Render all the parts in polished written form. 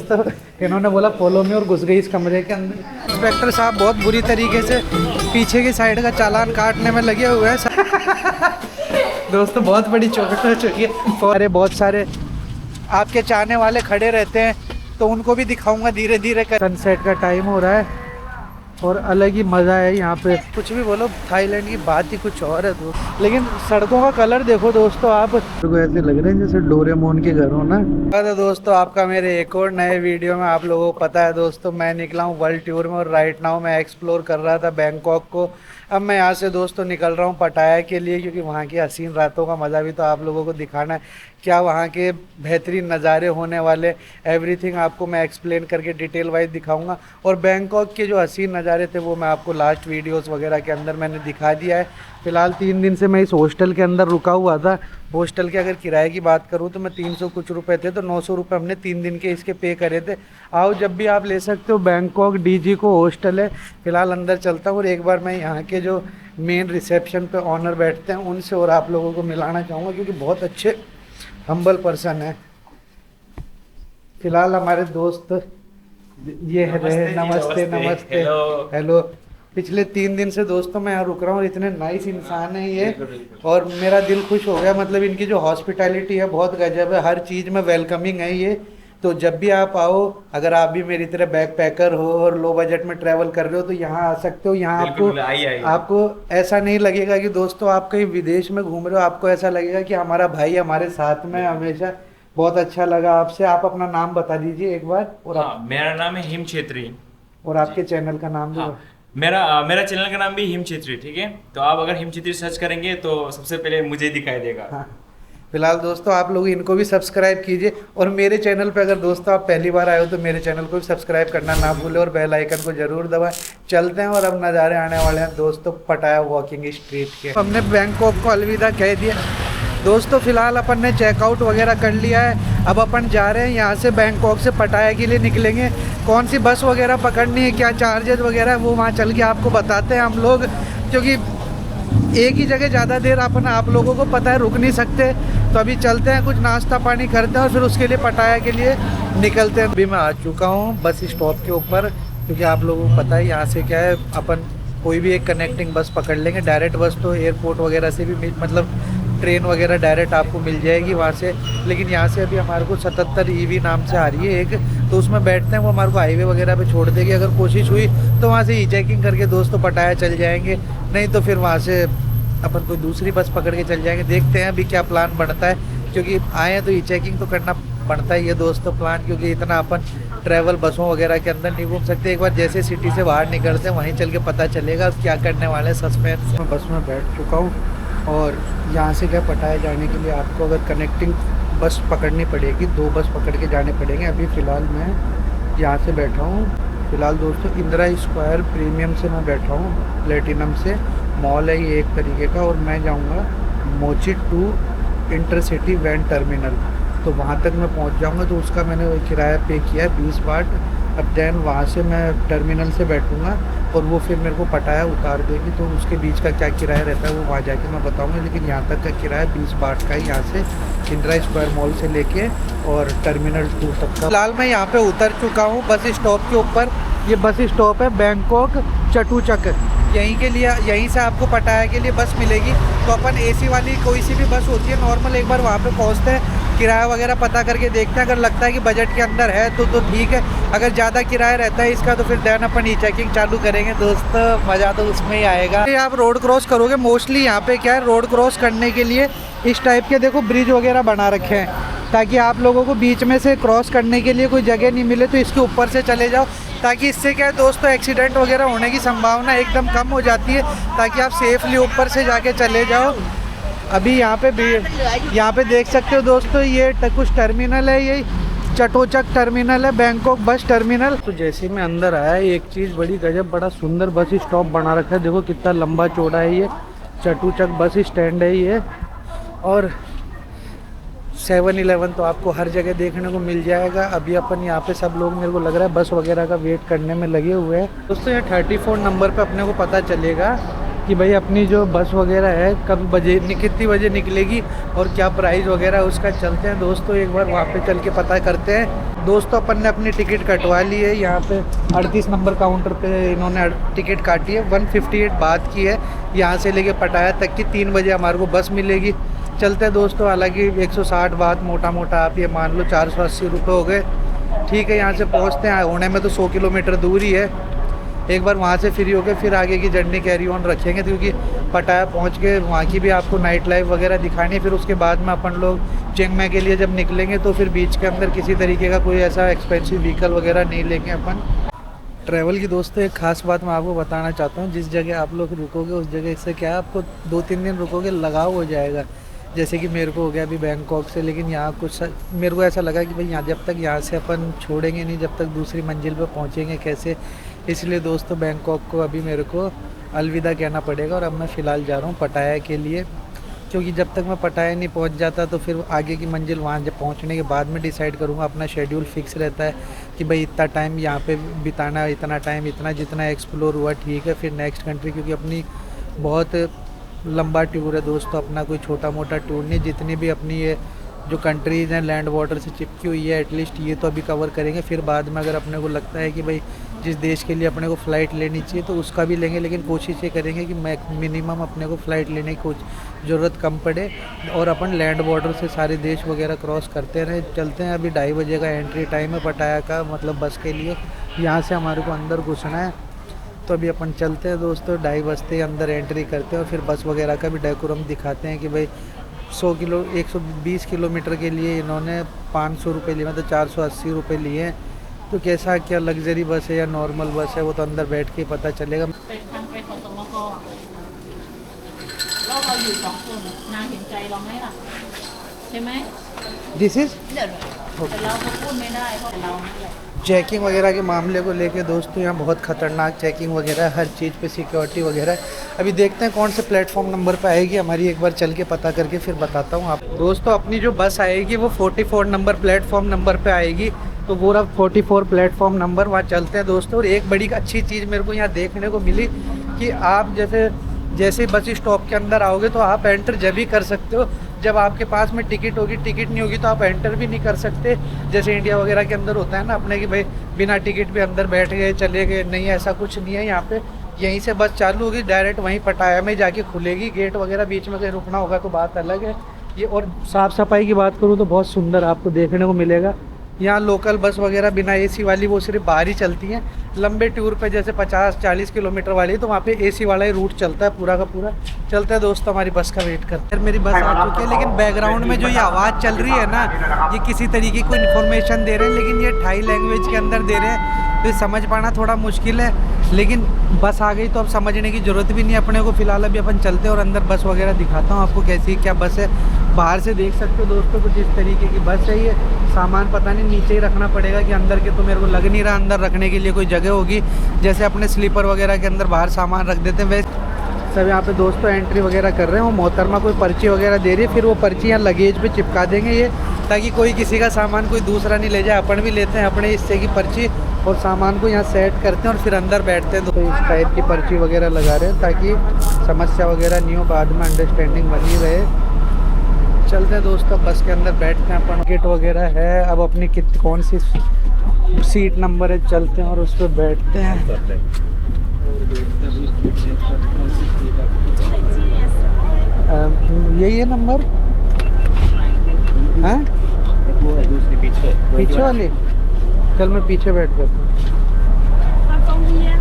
दोस्तों इन्होंने बोला फॉलो में और घुस गई इस कमरे के अंदर। इंस्पेक्टर साहब बहुत बुरी तरीके से पीछे की साइड का चालान काटने में लगे हुए हैं। दोस्तों बहुत बड़ी चोट हो चुकी है। अरे बहुत सारे आपके चाहने वाले खड़े रहते हैं तो उनको भी दिखाऊंगा धीरे धीरे। सनसेट का टाइम हो रहा है और अलग ही मज़ा है यहाँ पे। कुछ भी बोलो, थाईलैंड की बात ही कुछ और है दोस्त। लेकिन सड़कों का कलर देखो दोस्तों, आप को ऐसे लग रहे हैं जैसे डोरेमोन के घर हो ना। तो दोस्तों आपका मेरे एक और नए वीडियो में आप लोगों को पता है दोस्तों, मैं निकला हूँ वर्ल्ड टूर में और राइट नाउ मैं एक्सप्लोर कर रहा था बैंकॉक को। अब मैं यहाँ से दोस्तों निकल रहा हूँ पटाया के लिए, क्योंकि वहाँ की हसीन रातों का मज़ा भी तो आप लोगों को दिखाना है। क्या वहाँ के बेहतरीन नज़ारे होने वाले, एवरीथिंग आपको मैं एक्सप्लेन करके डिटेल वाइज दिखाऊंगा। और बैंकॉक के जो हसीन नज़ारे थे वो मैं आपको लास्ट वीडियोस वगैरह के अंदर मैंने दिखा दिया है। फ़िलहाल 3 दिन से मैं इस हॉस्टल के अंदर रुका हुआ था। हॉस्टल के अगर किराए की बात करूँ तो मैं 300 कुछ रुपए थे, तो 900 रुपये हमने 3 दिन के इसके पे करे थे। आओ जब भी आप ले सकते हो, बैंकॉक डीजी को हॉस्टल है। फ़िलहाल अंदर चलता हूँ और एक बार मैं यहाँ के जो मेन रिसेप्शन पे ऑनर बैठते हैं उनसे और आप लोगों को मिलाना चाहूँगा, क्योंकि बहुत अच्छे हम्बल पर्सन है। फ़िलहाल हमारे दोस्त ये है। नमस्ते नमस्ते हेलो। पिछले 3 दिन से दोस्तों मैं यहाँ रुक रहा हूँ, इतने नाइस इंसान है ये और मेरा दिल खुश हो गया। मतलब इनकी जो हॉस्पिटैलिटी है बहुत गजब है, हर चीज़ में वेलकमिंग है ये। तो जब भी आप आओ, अगर आप भी मेरी तरह बैक पैकर हो और लो बजट में ट्रैवल कर रहे हो तो यहाँ आ सकते हो। यहाँ आपको ऐसा नहीं लगेगा कि दोस्तों आप कहीं विदेश में घूम रहे हो, आपको ऐसा लगेगा कि हमारा भाई हमारे साथ में हमेशा। बहुत अच्छा लगा आपसे। आप अपना नाम बता दीजिए एक बार। और मेरा नाम है हिम छेत्री। और आपके चैनल का नाम भी मेरा चैनल का नाम भी हिम छेत्री, ठीक है। तो आप अगर हिम छेत्री सर्च करेंगे तो सबसे पहले मुझे दिखाई देगा। हाँ। फिलहाल दोस्तों आप लोग इनको भी सब्सक्राइब कीजिए और मेरे चैनल पे अगर दोस्तों आप पहली बार आए हो तो मेरे चैनल को भी सब्सक्राइब करना ना भूलें और बेल आइकन को जरूर दबाएं। चलते हैं और अब नज़ारे आने वाले हैं दोस्तों पटाया वॉकिंग स्ट्रीट के। हमने बैंकॉक को अलविदा कह दिया दोस्तों। फिलहाल अपन ने चेकआउट वगैरह कर लिया है। अब अपन जा रहे हैं यहाँ से बैंकॉक से पटाया के लिए निकलेंगे। कौन सी बस वगैरह पकड़नी है, क्या चार्जेस वगैरह है, वो वहाँ चल के आपको बताते हैं हम लोग, क्योंकि एक ही जगह ज़्यादा देर अपन आप लोगों को पता है रुक नहीं सकते। तो अभी चलते हैं, कुछ नाश्ता पानी करते हैं और फिर उसके लिए पटाया के लिए निकलते हैं। अभी मैं आ चुका हूँ बस स्टॉप के ऊपर, क्योंकि आप लोगों को पता है यहाँ से क्या है, अपन कोई भी एक कनेक्टिंग बस पकड़ लेंगे। डायरेक्ट बस तो एयरपोर्ट वगैरह से भी मतलब ट्रेन वगैरह डायरेक्ट आपको मिल जाएगी वहाँ से। लेकिन यहाँ से अभी हमारे को 77 EV नाम से आ रही है एक, तो उसमें बैठते हैं, वो हमारे को हाईवे वगैरह पे छोड़ देगी। अगर कोशिश हुई तो वहाँ से चेकिंग करके दोस्तों पटाया चल जाएंगे, नहीं तो फिर वहाँ से अपन कोई दूसरी बस पकड़ के चल जाएंगे। देखते हैं अभी क्या प्लान बनता है, क्योंकि आए हैं तो चेकिंग तो करना बनता ही है दोस्तों प्लान, क्योंकि इतना अपन ट्रैवल बसों वगैरह के अंदर नहीं घूम सकते। एक बार जैसे सिटी से बाहर निकलते हैं वहीं चल के पता चलेगा क्या करने वाले हैं। सस्पेंस। मैं बस में बैठ चुका हूँ और यहाँ से क्या पटाया जाने के लिए आपको अगर कनेक्टिंग बस पकड़नी पड़ेगी, 2 बस पकड़ के जाने पड़ेंगे। अभी फ़िलहाल मैं यहाँ से बैठा हूँ। फ़िलहाल दोस्तों इंदिरा स्क्वायर प्रीमियम से मैं बैठा हूँ, प्लेटिनम से मॉल है ये एक तरीके का, और मैं जाऊँगा मोची टू इंटरसिटी वैन टर्मिनल। तो वहाँ तक मैं पहुँच जाऊँगा, तो उसका मैंने किराया पे किया है 20 बाट। अब देन वहाँ से मैं टर्मिनल से बैठूँगा और वो फिर मेरे को पटाया उतार देगी, तो उसके बीच का क्या किराया रहता है वो वहाँ जाके मैं बताऊँगा। लेकिन यहाँ तक का किराया 20 बाट का है, यहाँ से इंदिरा स्क्वायर मॉल से लेके और टर्मिनल 2 तक का। फिलहाल मैं यहाँ पे उतर चुका हूँ बस स्टॉप के ऊपर। ये बस स्टॉप है बैंकॉक चटूचक, यहीं के लिए, यहीं से आपको पटाया के लिए बस मिलेगी। तो अपन AC वाली कोई सी भी बस होती है नॉर्मल, एक बार वहाँ पे पहुँचते हैं, किराया वगैरह पता करके देखते हैं। अगर लगता है कि बजट के अंदर है तो ठीक है, अगर ज़्यादा किराया रहता है इसका तो फिर देन अपन चेकिंग चालू करेंगे दोस्तों। मज़ा तो उसमें ही आएगा। आप रोड क्रॉस करोगे, मोस्टली यहाँ पे क्या है, रोड क्रॉस करने के लिए इस टाइप के देखो ब्रिज वगैरह बना रखे हैं, ताकि आप लोगों को बीच में से क्रॉस करने के लिए कोई जगह नहीं मिले तो इसके ऊपर से चले जाओ, ताकि इससे क्या है दोस्तों एक्सीडेंट वगैरह होने की संभावना एकदम कम हो जाती है, ताकि आप सेफली ऊपर से जाके चले जाओ। अभी यहाँ पे देख सकते हो दोस्तों, ये कुछ टर्मिनल है, ये चटोचक टर्मिनल है, बैंकॉक बस टर्मिनल। तो जैसे मैं अंदर आया, एक चीज़ बड़ी गजब, बड़ा सुंदर बस स्टॉप बना रखा है। देखो कितना लंबा चौड़ा है ये चटूचक बस स्टैंड है ये। और 7-Eleven तो आपको हर जगह देखने को मिल जाएगा। अभी अपन यहाँ पे सब लोग मेरे को लग रहा है बस वगैरह का वेट करने में लगे हुए हैं दोस्तों। ये 34 नंबर पे अपने को पता चलेगा कि भाई अपनी जो बस वगैरह है कब बजे कितनी बजे निकलेगी और क्या प्राइस वगैरह उसका। चलते हैं दोस्तों एक बार वहाँ पे चल के पता करते हैं। दोस्तों अपन ने अपनी टिकट कटवा ली है, यहाँ पे 38 नंबर काउंटर पे इन्होंने टिकट काटी है। 158 बात की है, यहाँ से लेके पटाया तक की 3 बजे हमारे को बस मिलेगी। चलते हैं दोस्तों, हालांकि 160 बात मोटा मोटा आप ये मान लो 480 रुपये हो गए। ठीक है, यहाँ से पहुँचते हैं, होने में तो 100 किलोमीटर दूर ही है। एक बार वहाँ से फ्री होकर फिर आगे की जर्नी कैरी ऑन रखेंगे, क्योंकि पटाया पहुँच के वहाँ की भी आपको नाइट लाइफ वगैरह दिखानी है। फिर उसके बाद में अपन लोग चिंग माई के लिए जब निकलेंगे तो फिर बीच के अंदर किसी तरीके का कोई ऐसा एक्सपेंसिव व्हीकल वगैरह नहीं लेंगे अपन। ट्रैवल की दोस्तों एक ख़ास बात मैं आपको बताना चाहता हूँ, जिस जगह आप लोग रुकोगे उस जगह से क्या है, आपको 2-3 दिन रुकोगे लगाव हो जाएगा। जैसे कि मेरे को हो गया अभी बैंकॉक से, लेकिन यहाँ कुछ मेरे को ऐसा लगा कि भाई यहाँ जब तक यहाँ से अपन छोड़ेंगे नहीं, जब तक दूसरी मंजिल पे पहुँचेंगे कैसे। इसलिए दोस्तों बैंकॉक को अभी मेरे को अलविदा कहना पड़ेगा और अब मैं फ़िलहाल जा रहा हूँ पटाया के लिए, क्योंकि जब तक मैं पटाया नहीं पहुँच जाता तो फिर आगे की मंजिल वहाँ जब पहुँचने के बाद में डिसाइड करूँगा। अपना शेड्यूल फिक्स रहता है कि भाई इतना टाइम यहाँ पे बिताना, इतना टाइम इतना जितना एक्सप्लोर हुआ ठीक है, फिर नेक्स्ट कंट्री, क्योंकि अपनी बहुत लंबा टूर है दोस्तों, अपना कोई छोटा मोटा टूर नहीं। जितनी भी अपनी ये जो कंट्रीज़ हैं लैंड वाटर से चिपकी हुई है, एटलीस्ट ये तो अभी कवर करेंगे। फिर बाद में अगर अपने को लगता है कि भाई जिस देश के लिए अपने को फ़्लाइट लेनी चाहिए तो उसका भी लेंगे, लेकिन कोशिश ये करेंगे कि मिनिमम अपने को फ़्लाइट लेने की ज़रूरत कम पड़े और अपन लैंड बॉर्डर से सारे देश वगैरह क्रॉस करते रहे। चलते हैं, अभी 2:30 बजे का एंट्री टाइम है पटाया का, मतलब बस के लिए। यहाँ से हमारे को अंदर घुसना है, तो अभी अपन चलते हैं दोस्तों। 2:30 बजते अंदर एंट्री करते हैं और फिर बस वगैरह का भी डेकोरम दिखाते हैं कि भाई 120 किलोमीटर के लिए इन्होंने 500 रुपये लिए, मतलब 480 रुपये लिए हैं। तो कैसा क्या लग्जरी बस है या नॉर्मल बस है वो तो अंदर बैठ के पता चलेगा। दिस इज चेकिंग वगैरह के मामले को लेके दोस्तों यहाँ बहुत ख़तरनाक चेकिंग वगैरह है, हर चीज़ पे सिक्योरिटी वगैरह है। अभी देखते हैं कौन से प्लेटफॉर्म नंबर पे आएगी हमारी, एक बार चल के पता करके फिर बताता हूँ आप दोस्तों। अपनी जो बस आएगी वो 44 नंबर प्लेटफॉर्म नंबर पे आएगी, तो वो रहा 44 प्लेटफॉर्म नंबर, वहाँ चलते हैं दोस्तों। और एक बड़ी अच्छी चीज़ मेरे को यहाँ देखने को मिली कि आप जैसे बस स्टॉप के अंदर आओगे तो आप एंटर जब भी कर सकते हो जब आपके पास में टिकट होगी। टिकट नहीं होगी तो आप एंटर भी नहीं कर सकते, जैसे इंडिया वगैरह के अंदर होता है ना अपने कि भाई बिना टिकट भी अंदर बैठ गए चले गए। नहीं, ऐसा कुछ नहीं है यहाँ पे। यहीं से बस चालू होगी, डायरेक्ट वहीं पटाया में जाके खुलेगी। गेट वगैरह बीच में कहीं रुकना होगा तो बात अलग है ये। और साफ़ सफाई की बात करूँ तो बहुत सुंदर आपको देखने को मिलेगा। यहाँ लोकल बस वगैरह बिना एसी वाली वो सिर्फ बाहर ही चलती हैं। लंबे टूर पे जैसे 50-40 किलोमीटर वाली तो वहाँ पे एसी वाला ही रूट चलता है पूरा का पूरा। चलते हैं दोस्तों, हमारी बस का वेट करते हैं। मेरी बस आ चुकी है, लेकिन बैकग्राउंड में जो ये आवाज़ चल रही है ना, ये किसी तरीके की कोई इन्फॉर्मेशन दे रहे हैं, लेकिन ये थाई लैंग्वेज के अंदर दे रहे हैं तो समझ पाना थोड़ा मुश्किल है। लेकिन बस आ गई तो अब समझने की ज़रूरत भी नहीं अपने को। फ़िलहाल अभी अपन चलते हैं और अंदर बस वगैरह दिखाता हूँ आपको कैसी क्या बस है। बाहर से देख सकते हो दोस्तों कुछ इस तरीके की बस है ये। सामान पता नहीं नीचे ही रखना पड़ेगा कि अंदर के, तो मेरे को लग नहीं रहा अंदर रखने के लिए कोई जगह होगी, जैसे अपने स्लीपर वगैरह के अंदर बाहर सामान रख देते हैं वैसे। सब यहाँ पे दोस्तों एंट्री वगैरह कर रहे हैं। वो मोहतरमा कोई पर्ची वगैरह दे रही है, फिर वो पर्ची यहाँ लगेज पे चिपका देंगे ये, ताकि कोई किसी का सामान कोई दूसरा नहीं ले जाए। अपन भी लेते हैं अपने हिस्से की पर्ची और सामान को यहाँ सेट करते हैं और फिर अंदर बैठते हैं। तो इस टाइप की पर्ची वगैरह लगा रहे हैं ताकि समस्या वगैरह नहीं हो, बाद में अंडरस्टैंडिंग बनी रहे। चलते हैं दोस्तों, बस के अंदर बैठते हैं अपन। टिकट वगैरह है, अब अपनी कौन सी सीट नंबर है चलते हैं और उस पर बैठते हैं। यही है नंबर है पीछे वाली। चल मैं पीछे बैठ जाता हूँ।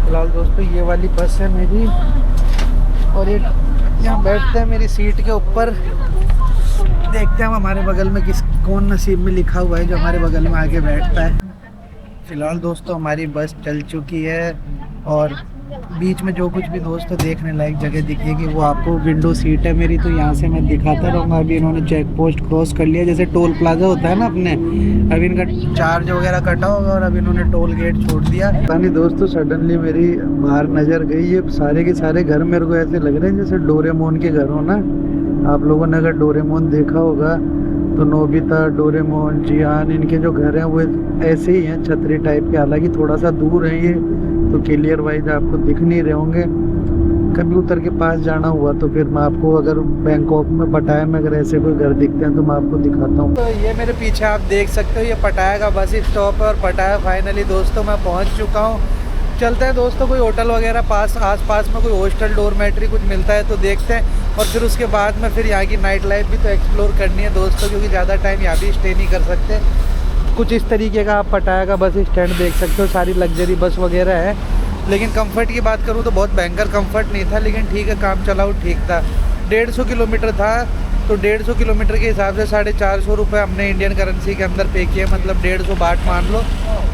फिलहाल दोस्तों ये वाली बस है मेरी और ये यहाँ बैठते हैं मेरी सीट के ऊपर। देखते हैं हमारे बगल में कौन नसीब में लिखा हुआ है जो हमारे बगल में आके बैठता है। फ़िलहाल दोस्तों हमारी बस चल चुकी है और बीच में जो कुछ भी दोस्तों देखने लायक जगह दिखेगी वो आपको विंडो सीट है मेरी, तो यहाँ से मैं दिखाता रहूँगा। अभी इन्होंने चेक पोस्ट क्रॉस कर लिया, जैसे टोल प्लाजा होता है ना अपने, अभी इनका चार्ज वगैरह कटा होगा और अभी इन्होंने टोल गेट छोड़ दिया। पता नहीं दोस्तों सडनली मेरी बाहर नज़र गई, ये सारे के सारे घर मेरे को ऐसे लग रहे हैं जैसे डोरेमोन के घर हो ना। आप लोगों ने अगर डोरेमोन देखा होगा तो नोबिता, डोरेमोन, जियान, इनके जो घर हैं वो ऐसे ही हैं, छतरी टाइप के। हालांकि थोड़ा सा दूर है ये तो क्लियर वाइज आपको दिख नहीं रहे होंगे। कभी उतर के पास जाना हुआ तो फिर मैं आपको, अगर बैंकॉक में पटाया में अगर ऐसे कोई घर दिखते हैं तो मैं आपको दिखाता हूँ। तो ये मेरे पीछे आप देख सकते हो, ये पटाया का बस स्टॉप है और पटाया फाइनली दोस्तों मैं पहुँच चुका हूँ। चलते हैं दोस्तों, कोई होटल वगैरह आस पास में कोई हॉस्टल डोरमेट्री कुछ मिलता है तो देखते हैं, और फिर उसके बाद में फिर यहाँ की नाइट लाइफ भी तो एक्सप्लोर करनी है दोस्तों, क्योंकि ज़्यादा टाइम यहाँ भी स्टे नहीं कर सकते। कुछ इस तरीके का आप पटाया का बस स्टैंड देख सकते हो, सारी लग्जरी बस वगैरह है। लेकिन कंफर्ट की बात करूँ तो बहुत भयंकर कंफर्ट नहीं था, लेकिन ठीक है, काम चलाओ ठीक था। 150 किलोमीटर था, तो 150 किलोमीटर के हिसाब से 450 रुपये हमने इंडियन करेंसी के अंदर पे किए, मतलब 150 बाट मान लो।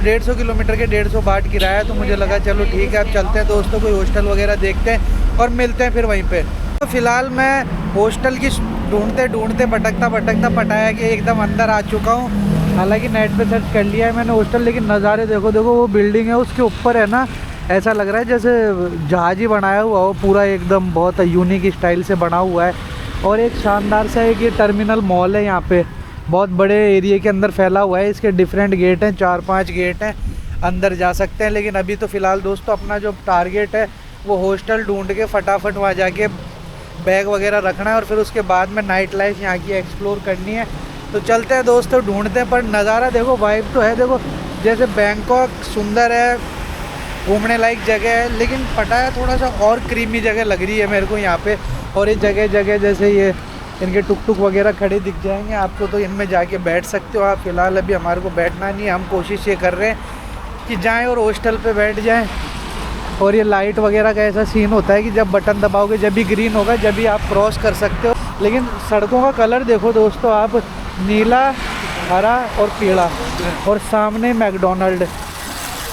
150 किलोमीटर के 150 बाट किराया, तो मुझे लगा चलो ठीक है, अब चलते हैं दोस्तों, कोई हॉस्टल वगैरह देखते हैं और मिलते हैं फिर वहीं पे। तो फिलहाल मैं हॉस्टल की ढूंढते भटकता पटाया के एकदम अंदर आ चुका हूँ। हालांकि नेट पे सर्च कर लिया है मैंने हॉस्टल, लेकिन नज़ारे देखो वो बिल्डिंग है उसके ऊपर है ना, ऐसा लग रहा है जैसे जहाज ही बनाया हुआ हो पूरा, एकदम बहुत यूनिक स्टाइल से बना हुआ है। और एक शानदार सा एक ये टर्मिनल मॉल है, यहाँ पे बहुत बड़े एरिया के अंदर फैला हुआ है। इसके डिफरेंट गेट हैं, 4-5 गेट हैं, अंदर जा सकते हैं। लेकिन अभी तो फ़िलहाल दोस्तों अपना जो टारगेट है वो हॉस्टल ढूंढ के फटाफट वहाँ जाके बैग वगैरह रखना है, और फिर उसके बाद में नाइट लाइफ यहाँ की एक्सप्लोर करनी है। तो चलते हैं दोस्तों, ढूंढते हैं। पर नज़ारा देखो, वाइब तो है, देखो जैसे बैंकॉक सुंदर है, घूमने लायक जगह है, लेकिन पटाया थोड़ा सा और क्रीमी जगह लग रही है मेरे को यहाँ पे। और ये जगह जैसे ये इनके टुक वगैरह खड़े दिख जाएंगे आपको, तो इनमें जाके बैठ सकते हो आप। फ़िलहाल अभी हमारे को बैठना नहीं है, हम कोशिश ये कर रहे हैं कि जाएँ और हॉस्टल पे बैठ जाएँ। और ये लाइट वगैरह का ऐसा सीन होता है कि जब बटन दबाओगे, जब भी ग्रीन होगा, जब भी आप क्रॉस कर सकते हो। लेकिन सड़कों का कलर देखो दोस्तों आप, नीला, हरा और पीला, और सामने मैकडोनल्ड।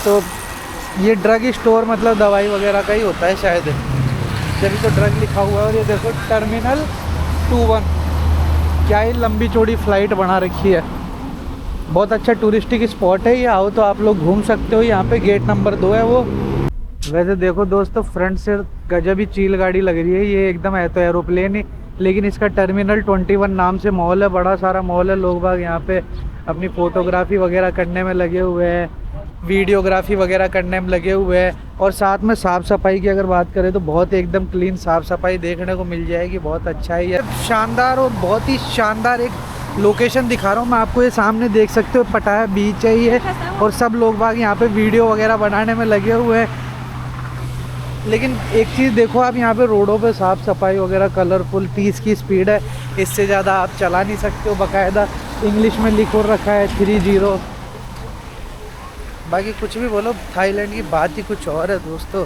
तो ये ड्रग स्टोर मतलब दवाई वगैरह का ही होता है शायद, जब तो ड्रग लिखा हुआ है। और ये देखो टर्मिनल 21, क्या ही लंबी चौड़ी फ़्लाइट बना रखी है। बहुत अच्छा टूरिस्टिक स्पॉट है ये, आओ तो आप लोग घूम सकते हो। यहाँ पे गेट नंबर 2 है वो। वैसे देखो दोस्तों, फ्रंट से गजब ही चील गाड़ी लग रही है ये, एकदम है तो एरोप्लेन ही, लेकिन इसका टर्मिनल 21 नाम से मॉल है, बड़ा सारा मॉल है। लोग बाग यहाँ पे अपनी फ़ोटोग्राफी वगैरह करने में लगे हुए हैं, वीडियोग्राफी वगैरह करने में लगे हुए हैं। और साथ में साफ़ सफाई की अगर बात करें तो बहुत एकदम क्लीन साफ़ सफाई देखने को मिल जाएगी, बहुत अच्छा है ये। शानदार और बहुत ही शानदार एक लोकेशन दिखा रहा हूँ मैं आपको, ये सामने देख सकते हो, पटाया बीच है ये, और सब लोग बाग यहाँ पे वीडियो वगैरह बनाने में लगे हुए हैं। लेकिन एक चीज़ देखो आप, यहाँ पे रोडों पे साफ़ सफाई वगैरह कलरफुल, 30 की स्पीड है, इससे ज़्यादा आप चला नहीं सकते हो। बाकायदा इंग्लिश में लिखो रखा है 30। बाकी कुछ भी बोलो, थाईलैंड की बात ही कुछ और है दोस्तों।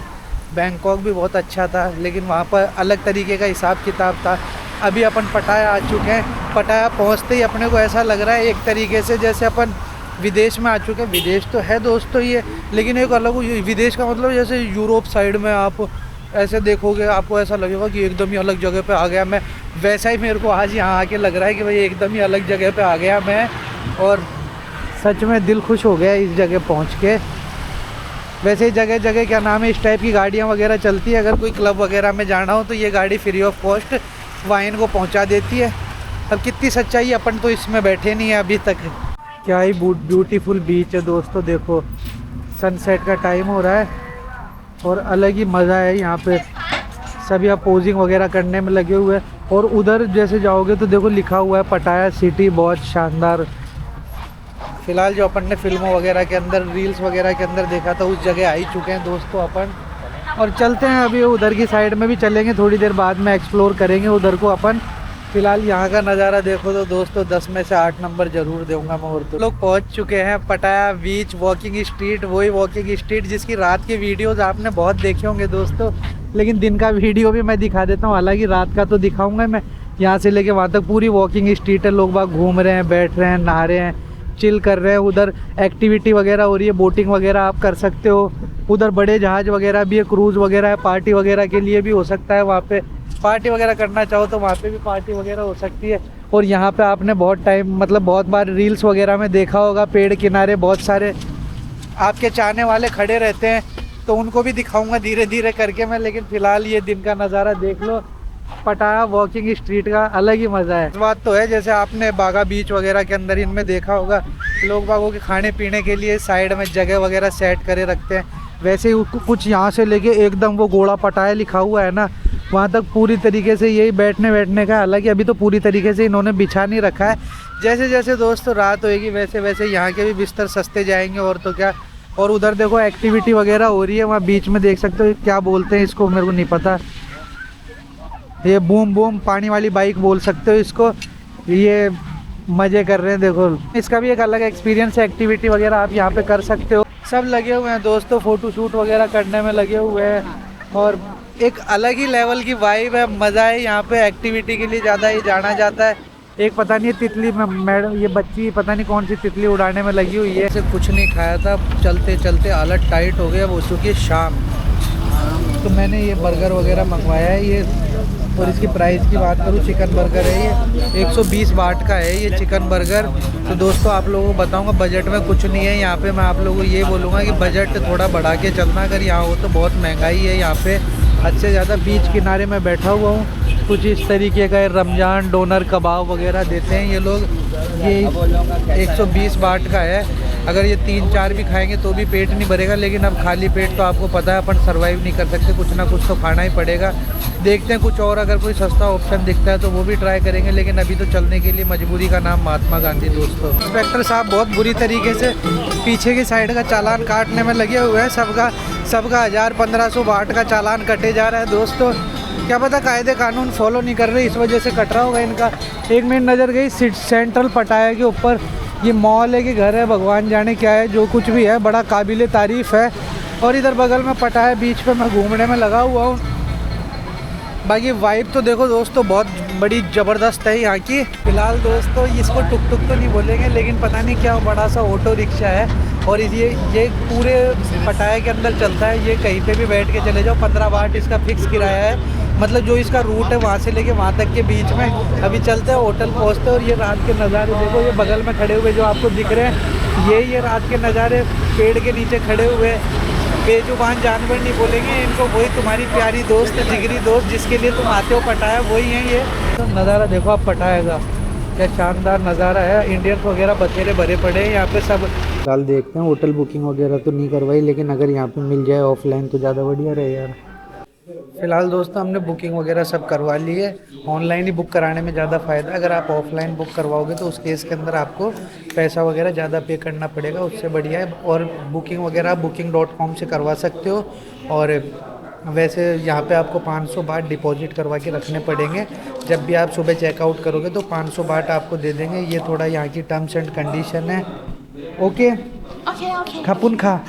बैंकॉक भी बहुत अच्छा था, लेकिन वहाँ पर अलग तरीके का हिसाब किताब था। अभी अपन पटाया आ चुके हैं, पटाया पहुँचते ही अपने को ऐसा लग रहा है एक तरीके से जैसे अपन विदेश में आ चुके हैं। विदेश तो है दोस्तों ये, लेकिन एक अलग विदेश का मतलब जैसे यूरोप साइड में आप ऐसे देखोगे, आपको ऐसा लगेगा कि एकदम ही अलग जगह पे आ गया मैं। वैसा ही मेरे को आज यहाँ आके लग रहा है कि भाई एकदम ही अलग जगह पे आ गया मैं, और सच में दिल खुश हो गया इस जगह पहुँच के। वैसे ही जगह क्या नाम है, इस टाइप की गाड़ियाँ वगैरह चलती है। अगर कोई क्लब वगैरह में जाना हो तो ये गाड़ी फ्री ऑफ कॉस्ट वाइन को पहुँचा देती है। अब कितनी सच्चाई, अपन तो इसमें बैठे नहीं है अभी तक। क्या ही ब्यूटीफुल बीच है दोस्तों, देखो सनसेट का टाइम हो रहा है और अलग ही मज़ा है यहाँ पे। सभी आप पोजिंग वगैरह करने में लगे हुए हैं। और उधर जैसे जाओगे तो देखो लिखा हुआ है पटाया सिटी, बहुत शानदार। फ़िलहाल जो अपन ने फिल्मों वगैरह के अंदर, रील्स वगैरह के अंदर देखा था, उस जगह आ ही चुके हैं दोस्तों अपन। और चलते हैं अभी उधर की साइड में भी चलेंगे, थोड़ी देर बाद में एक्सप्लोर करेंगे उधर को अपन। फ़िलहाल यहाँ का नज़ारा देखो तो दोस्तों 10 में से 8 नंबर ज़रूर दूंगा मैं। और तो लोग पहुँच चुके हैं पटाया बीच, वॉकिंग स्ट्रीट, वही वॉकिंग स्ट्रीट जिसकी रात के वीडियोज़ आपने बहुत देखे होंगे दोस्तों, लेकिन दिन का वीडियो भी मैं दिखा देता हूँ। हालांकि रात का तो दिखाऊंगा मैं। यहाँ से लेके वहाँ तक पूरी वॉकिंग स्ट्रीट है, लोग बाग घूम रहे हैं, बैठ रहे हैं, नहा रहे हैं, चिल कर रहे हैं। उधर एक्टिविटी वगैरह हो रही है, बोटिंग वगैरह आप कर सकते हो। उधर बड़े जहाज़ वगैरह भी है, क्रूज़ वगैरह है, पार्टी वगैरह के लिए भी हो सकता है। वहाँ पे पार्टी वगैरह करना चाहो तो वहाँ पे भी पार्टी वगैरह हो सकती है। और यहाँ पे आपने बहुत टाइम, मतलब बहुत बार रील्स वगैरह में देखा होगा, पेड़ किनारे बहुत सारे आपके चाहने वाले खड़े रहते हैं, तो उनको भी दिखाऊंगा धीरे धीरे करके मैं। लेकिन फ़िलहाल ये दिन का नज़ारा देख लो, पटाया वॉकिंग स्ट्रीट का अलग ही मज़ा है। इस बात तो है, जैसे आपने बागा बीच वगैरह के अंदर इनमें देखा होगा, लोग बागों के खाने पीने के लिए साइड में जगह वगैरह सेट करे रखते हैं। वैसे ही कुछ यहाँ से लेके एकदम वो घोड़ा पटाया लिखा हुआ है ना, वहाँ तक पूरी तरीके से यही बैठने का। हालांकि अभी तो पूरी तरीके से इन्होंने बिछा नहीं रखा है। जैसे जैसे दोस्तों रात होएगी वैसे वैसे यहाँ के भी बिस्तर सस्ते जाएंगे, और तो क्या। और उधर देखो एक्टिविटी वगैरह हो रही है, वहाँ बीच में देख सकते हो, क्या बोलते हैं इसको मेरे को नहीं पता, ये बूम बूम पानी वाली बाइक बोल सकते हो इसको। ये मज़े कर रहे हैं देखो, इसका भी एक अलग एक्सपीरियंस है। एक्टिविटी वगैरह आप यहाँ पे कर सकते हो। सब लगे हुए हैं दोस्तों, फ़ोटो शूट वगैरह करने में लगे हुए हैं, और एक अलग ही लेवल की वाइब है, मज़ा है। यहाँ पे एक्टिविटी के लिए ज़्यादा ही जाना जाता है। एक पता नहीं तितली में मैडम, ये बच्ची पता नहीं कौन सी तितली उड़ाने में लगी हुई है। कुछ नहीं खाया था, चलते चलते हालत टाइट हो गया। वो चुकी है शाम, तो मैंने ये बर्गर वगैरह मंगवाया है ये। और इसकी प्राइस की बात करूँ, चिकन बर्गर है ये 120 बाट का है ये चिकन बर्गर। तो दोस्तों आप लोगों को बताऊंगा, बजट में कुछ नहीं है यहाँ पे। मैं आप लोगों को ये बोलूँगा कि बजट थोड़ा बढ़ा के चलना, अगर यहाँ हो तो बहुत महंगाई है यहाँ पे हद से ज़्यादा। बीच किनारे में बैठा हुआ हूँ, कुछ इस तरीके का रमजान डोनर कबाब वगैरह देते हैं ये लोग। ये 120 बाट का है। अगर ये 3-4 भी खाएंगे तो भी पेट नहीं भरेगा, लेकिन अब खाली पेट तो आपको पता है अपन सर्वाइव नहीं कर सकते, कुछ ना कुछ तो खाना ही पड़ेगा। देखते हैं कुछ और अगर कोई सस्ता ऑप्शन दिखता है तो वो भी ट्राई करेंगे, लेकिन अभी तो चलने के लिए मजबूरी का नाम महात्मा गांधी दोस्तों। इंस्पेक्टर साहब बहुत बुरी तरीके से पीछे की साइड का चालान काटने में लगे हुए हैं। सबका 1000-1500 बाट का चालान कटे जा रहा है दोस्तों। क्या पता कायदे कानून फॉलो नहीं कर रहे, इस वजह से कट रहा होगा इनका। एक मिनट नज़र गई सेंट्रल पटाया के ऊपर, ये मॉल है कि घर है भगवान जाने क्या है, जो कुछ भी है बड़ा काबिले तारीफ़ है। और इधर बगल में पटाया बीच पे मैं घूमने में लगा हुआ हूँ। बाकी वाइब तो देखो दोस्तों बहुत बड़ी ज़बरदस्त है यहाँ की। फ़िलहाल दोस्तों इसको टुक टुक तो नहीं बोलेंगे, लेकिन पता नहीं क्या बड़ा सा ऑटो रिक्शा है, और ये पूरे पटाया के अंदर चलता है। ये कहीं पे भी बैठ के चले जाओ, 15 बाट इसका फिक्स किराया है। मतलब जो इसका रूट है वहाँ से लेके वहाँ तक के बीच में। अभी चलते हैं, होटल पहुँचते हैं। और ये रात के नज़ारे देखो, ये बगल में खड़े हुए जो आपको दिख रहे हैं, ये रात के नज़ारे पेड़ के नीचे खड़े हुए बेजुबान जानवर नहीं बोलेंगे इनको, वही तुम्हारी प्यारी दोस्त जिगरी दोस्त जिसके लिए तुम आते हो पटाया, वही है ये। तो नज़ारा देखो आप पटाया का, क्या शानदार नज़ारा है। इंडियंस वगैरह बथेरे भरे पड़े हैं यहाँ पे सब। फिलहाल देखते हैं, होटल बुकिंग वगैरह तो नहीं करवाई, लेकिन अगर यहाँ पे मिल जाए ऑफलाइन तो ज़्यादा बढ़िया रहे यार। फ़िलहाल दोस्तों हमने बुकिंग वगैरह सब करवा ली है। ऑनलाइन ही बुक कराने में ज़्यादा फ़ायदा, अगर आप ऑफलाइन बुक करवाओगे तो उस केस के अंदर आपको पैसा वगैरह ज़्यादा पे करना पड़ेगा, उससे बढ़िया है। और बुकिंग वगैरह आप booking.com से करवा सकते हो। और वैसे यहाँ पे आपको 500 बाट डिपॉजिट करवा के रखने पड़ेंगे। जब भी आप सुबह चेकआउट करोगे तो 500 बाट आपको दे देंगे। ये थोड़ा यहाँ की टर्म्स एंड कंडीशन है। ओके खपुन खा।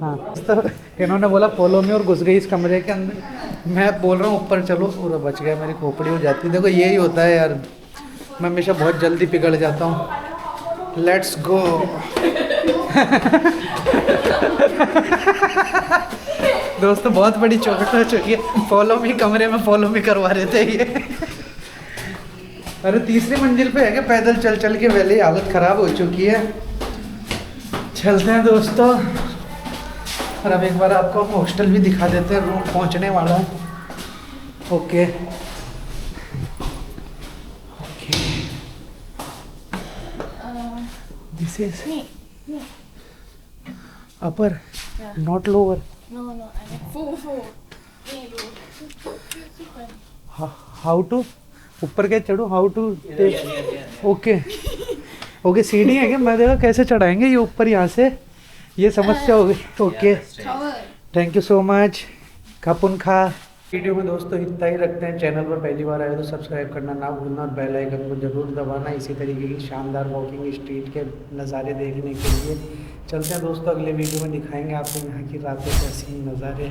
हाँ तो इन्होंने बोला फॉलो में, और घुस गई इस कमरे के अंदर। मैं बोल रहा हूँ ऊपर चलो, पूरा बच गया, मेरी खोपड़ी हो जाती है। देखो यही होता है यार, मैं हमेशा बहुत जल्दी पिघल जाता हूँ। Let's go. दोस्तों बहुत बड़ी चोट हो चुकी है। फॉलो मी कमरे में फॉलो मी करवा रहे थे ये। अरे तीसरी मंजिल पे है कि पैदल चल चल के पहले ही हालत ख़राब हो चुकी है। चलते हैं दोस्तों, और अब एक बार आपको हम हॉस्टल भी दिखा देते हैं। रूम पहुंचने वाला है। Okay this is upper not lower. No, I mean full. How to ऊपर के चढ़ो, हाउ टू टेक। ओके सीढ़ी है क्या? मैं देखा कैसे चढ़ाएंगे ये ऊपर यहाँ से, ये समस्या हो गई। Okay thank you so much. खपुन खा। वीडियो में दोस्तों इतना ही रखते हैं। चैनल पर पहली बार आए तो सब्सक्राइब करना ना भूलना, और बेल आइकन को जरूर दबाना, इसी तरीके की शानदार वॉकिंग स्ट्रीट के नज़ारे देखने के लिए। चलते हैं दोस्तों, अगले वीडियो में दिखाएंगे आपको यहाँ की रातों के हसीन नज़ारे।